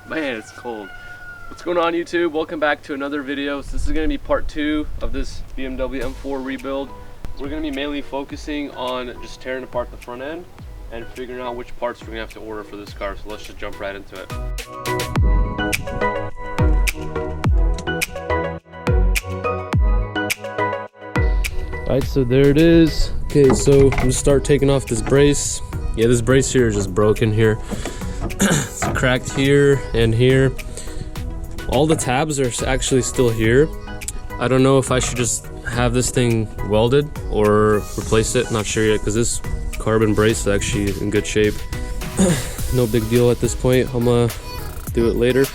Man, it's cold. What's going on, YouTube? Welcome back to another video. So this is going to be part 2 of this BMW M4 rebuild. We're going to be mainly focusing on just tearing apart the front end and figuring out which parts we're going to have to order for this car. So let's just jump right into it. Alright, so there it is. Okay, so I'm going to start taking off this brace. Yeah, this brace here is just broken here. It's cracked here and here. All the tabs are actually still here. I don't know if I should just have this thing welded or replace it. Not sure yet, because this carbon brace is actually in good shape. No big deal at this point. I'm gonna do it later.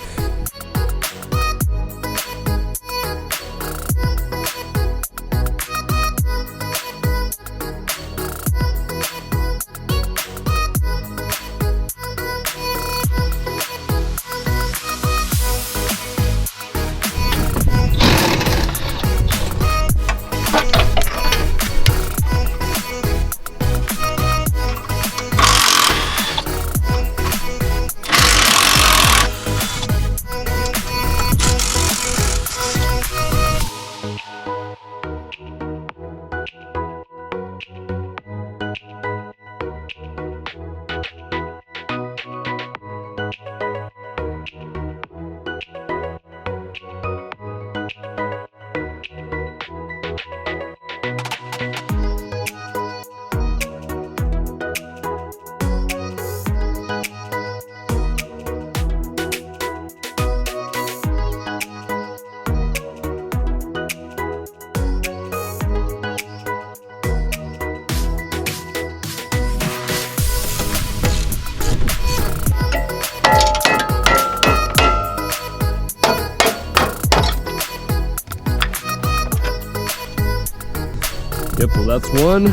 Yep, well that's one.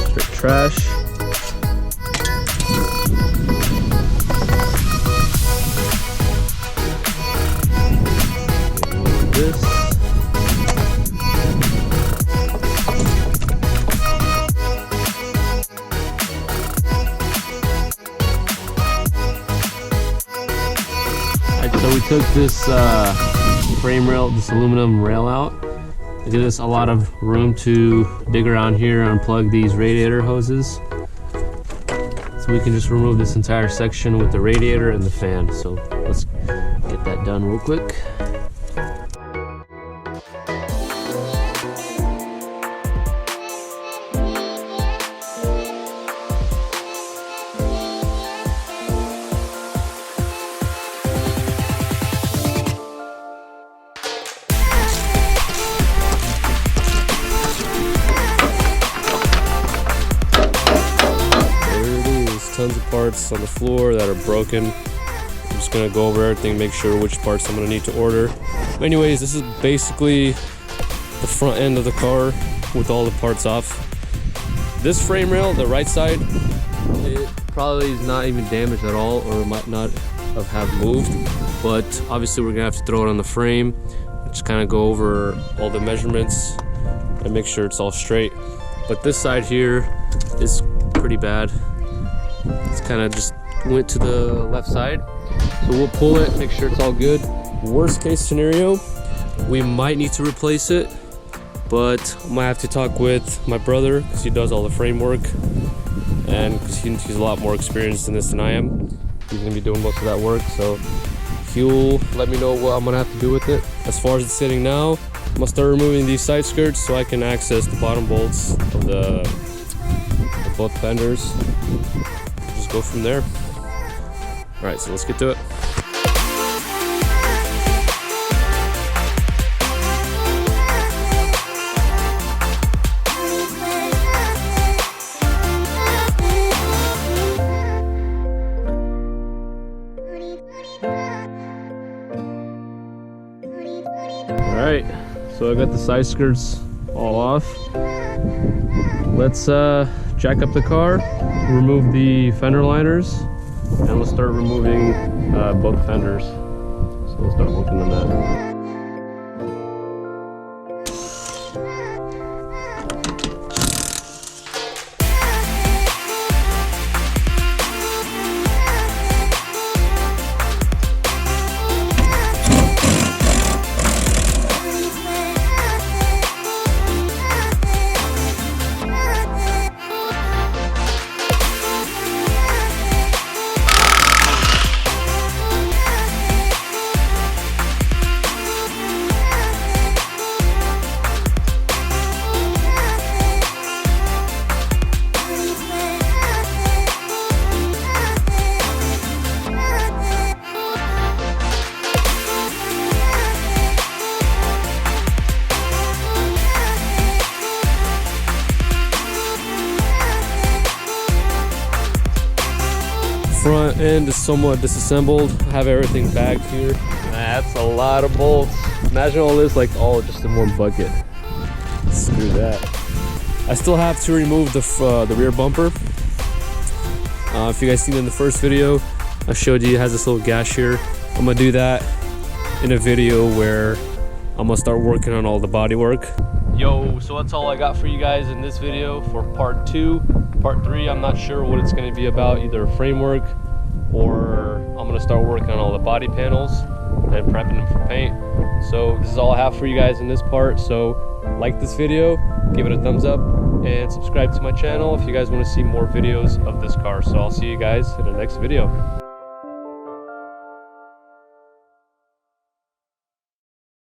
Straight trash. This. Alright, so we took this frame rail, this aluminum rail out. It gives us a lot of room to dig around here and unplug these radiator hoses. So we can just remove this entire section with the radiator and the fan. So let's get that done real quick. Tons of parts on the floor that are broken. I'm just gonna go over everything, make sure which parts I'm gonna need to order. Anyways, this is basically the front end of the car with all the parts off. This frame rail, the right side, it probably is not even damaged at all, or might not have moved, but obviously we're gonna have to throw it on the frame, just kind of go over all the measurements and make sure it's all straight. But this side here is pretty bad. It's kind of just went to the left side, so we'll pull it, make sure it's all good. Worst case scenario, we might need to replace it, but I might have to talk with my brother because he does all the framework, and because he's a lot more experienced in this than I am. He's gonna be doing most of that work, so he'll let me know what I'm gonna have to do with it. As far as it's sitting now, I'm gonna start removing these side skirts so I can access the bottom bolts of both fenders. Just go from there. All right, so let's get to it. All right, so I got the side skirts all off. Let's jack up the car, remove the fender liners, and we'll start removing both fenders. So we'll start working on that. Front end is somewhat disassembled. I have everything bagged here. That's a lot of bolts. Imagine all this like all just in one bucket. Screw that. I still have to remove the rear bumper. If you guys seen in the first video, I showed you it has this little gash here. I'm gonna do that in a video where I'm gonna start working on all the body work. Yo, so that's all I got for you guys in this video for part 2. Part 3, I'm not sure what it's gonna be about, either framework or I'm gonna start working on all the body panels and prepping them for paint. So this is all I have for you guys in this part. So like this video, give it a thumbs up, and subscribe to my channel if you guys want to see more videos of this car. So I'll see you guys in the next video.